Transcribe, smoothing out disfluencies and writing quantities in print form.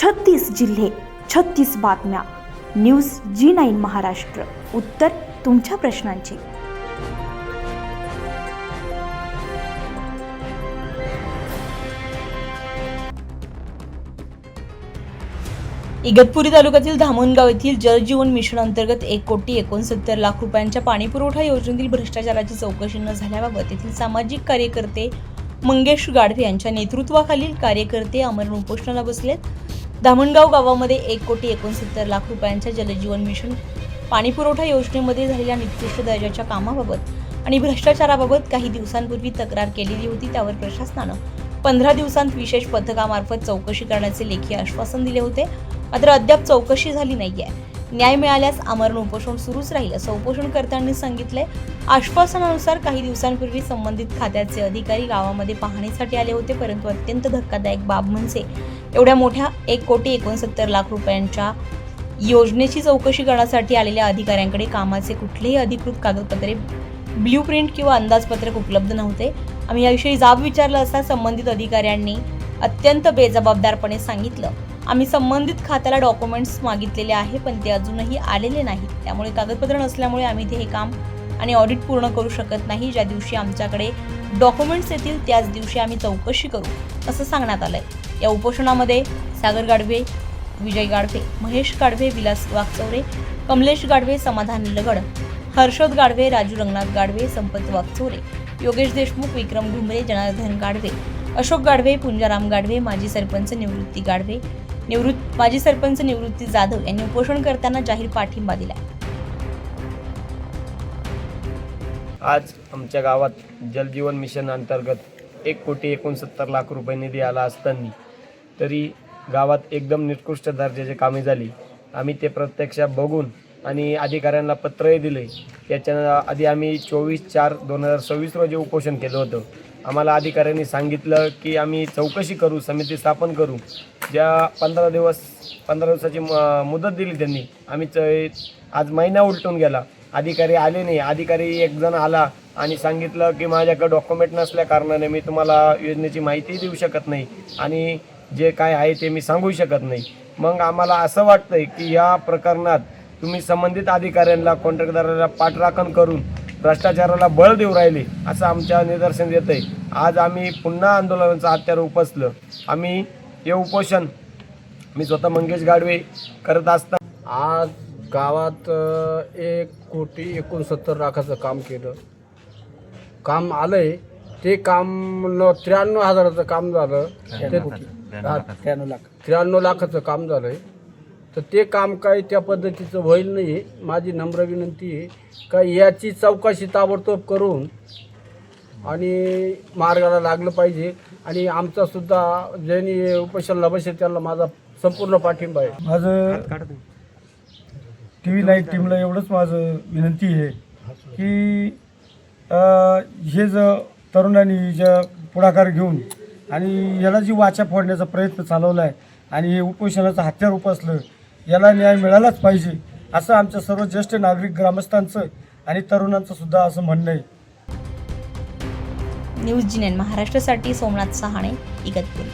36 जिल्हे, 36 बातम्या. News G9 Maharashtra. उत्तर तुमच्या प्रश्नांची. इगतपुरी तालुक्यातील धामणगाव येथील जलजीवन मिशन अंतर्गत 1,69,00,000 रुपयांच्या पाणीपुरवठा योजनेतील भ्रष्टाचाराची चौकशी न झाल्याबाबत येथील सामाजिक कार्यकर्ते मंगेश गाढवे यांच्या नेतृत्वाखालील कार्यकर्ते आमरण उपोषणाला बसलेत. धामणगाव गावामध्ये 1,69,00,000 रुपयांच्या जलजीवन मिशन पाणीपुरवठा योजनेमध्ये झालेल्या निकृष्ट दर्जाच्या कामाबाबत आणि भ्रष्टाचाराबाबत काही दिवसांपूर्वी तक्रार केलेली होती. त्यावर प्रशासनानं 15 दिवसांत विशेष पथकामार्फत चौकशी करण्याचे लेखी आश्वासन दिले होते. मात्र अद्याप चौकशी झाली नाहीये. न्याय मिळाल्यास आमरण उपोषण सुरूच राहील असं उपोषणकर्त्यांनी सांगितलंय. आश्वासनानुसार काही दिवसांपूर्वी संबंधित खात्याचे अधिकारी गावामध्ये पाहणीसाठी आले होते, परंतु अत्यंत धक्कादायक बाब म्हणजे एवढ्या मोठ्या 1,69,00,000 रुपयांच्या योजनेची चौकशी करण्यासाठी आलेल्या अधिकाऱ्यांकडे कामाचे कुठलेही अधिकृत कागदपत्रे, ब्ल्यूप्रिंट किंवा अंदाजपत्रक उपलब्ध नव्हते. आम्ही याविषयी जाब विचारला असता संबंधित अधिकाऱ्यांनी अत्यंत बेजबाबदारपणे सांगितलं, आम्ही संबंधित खात्याला डॉक्युमेंट्स मागितलेले आहे, पण ते अजूनही आलेले नाहीत. त्यामुळे कागदपत्र नसल्यामुळे आम्ही हे काम आणि ऑडिट पूर्ण करू शकत नाही. ज्या दिवशी आमच्याकडे डॉक्युमेंट्स येतील त्याच दिवशी आम्ही चौकशी करू असं सांगण्यात आलंय. या उपोषणामध्ये सागर गाढवे, विजय गाढवे, महेश गाढवे, विलास वागचौरे, कमलेश गाढवे, समाधान लगड, हर्षद गाढवे, राजू रंगनाथ गाढवे, संपत वागचौरे, योगेश देशमुख, विक्रम ढुमरे, जनार्दन गाढवे, अशोक गाढवे, पुंजाराम गाढवे, माजी सरपंच निवृत्ती गाढवे, माजी सरपंच निवृत्ती जाधव यांनी उपोषणकर्त्यांना जाहीर पाठिंबा दिला. आज आमच्या गावात जलजीवन मिशन अंतर्गत 1,69,00,000 रुपये निधी आला असताना तरी गावात एकदम निकृष्ट दर्जाची कामे झाली. आम्ही ते प्रत्यक्ष बघून आणि अधिकाऱ्यांना पत्रही दिले. त्याच्या आधी आम्ही 24/4/2026 रोजी उपोषण केलं होतं. आम्हाला अधिकाऱ्यांनी सांगितलं की आम्ही चौकशी करू, समिती स्थापन करू. ज्या 15 दिवसाची मुदत दिली त्यांनी, आम्ही आज महिना उलटून गेला, अधिकारी आले नाही. अधिकारी एक जण आला आणि सांगितलं की माझ्याकडे डॉक्युमेंट नसल्या कारणाने मी तुम्हाला योजनेची माहिती देऊ शकत नाही आणि जे काय आहे ते मी सांगू शकत नाही. मग आम्हाला असं वाटतंय की या प्रकरणात तुम्ही संबंधित अधिकाऱ्यांना, कॉन्ट्रॅक्टदाराला पाठराखण करून भ्रष्टाचाराला बळ देऊ राहिले असं आमच्या निदर्शन येत आहे. आज आम्ही पुन्हा आंदोलनाचा हत्यार उपसलं. आम्ही हे उपोषण मी स्वतः मंगेश गाढवे करत असताना आज गावात 1,69,00,000 काम केलं. काम आलंय ते काम 93,000चं काम झालं. 93 लाखाचं काम झालंय. तर ते काम काही त्या पद्धतीचं होईल नाही. माझी नम्र विनंती आहे का याची चौकशी ताबडतोब करून आणि मार्गाला लागलं पाहिजे. आणि आमचासुद्धा ज्यांनी उपोषणाला बसेल त्यांना माझा संपूर्ण पाठिंबा आहे. माझं TV9 टीमला एवढंच माझं विनंती आहे की हे जर तरुणांनी ज्या पुढाकार घेऊन आणि याला जी वाचा फोडण्याचा प्रयत्न चालवला आहे आणि हे उपोषणाचं हत्यार उपसलं, याला न्याय मिळालाच पाहिजे असं आमच्या सर्व ज्येष्ठ नागरिक, ग्रामस्थांचं आणि तरुणांचं सुद्धा असं म्हणणं आहे. न्यूज G9 महाराष्ट्रासाठी सोमनाथ सहाणे, इगतपुरी.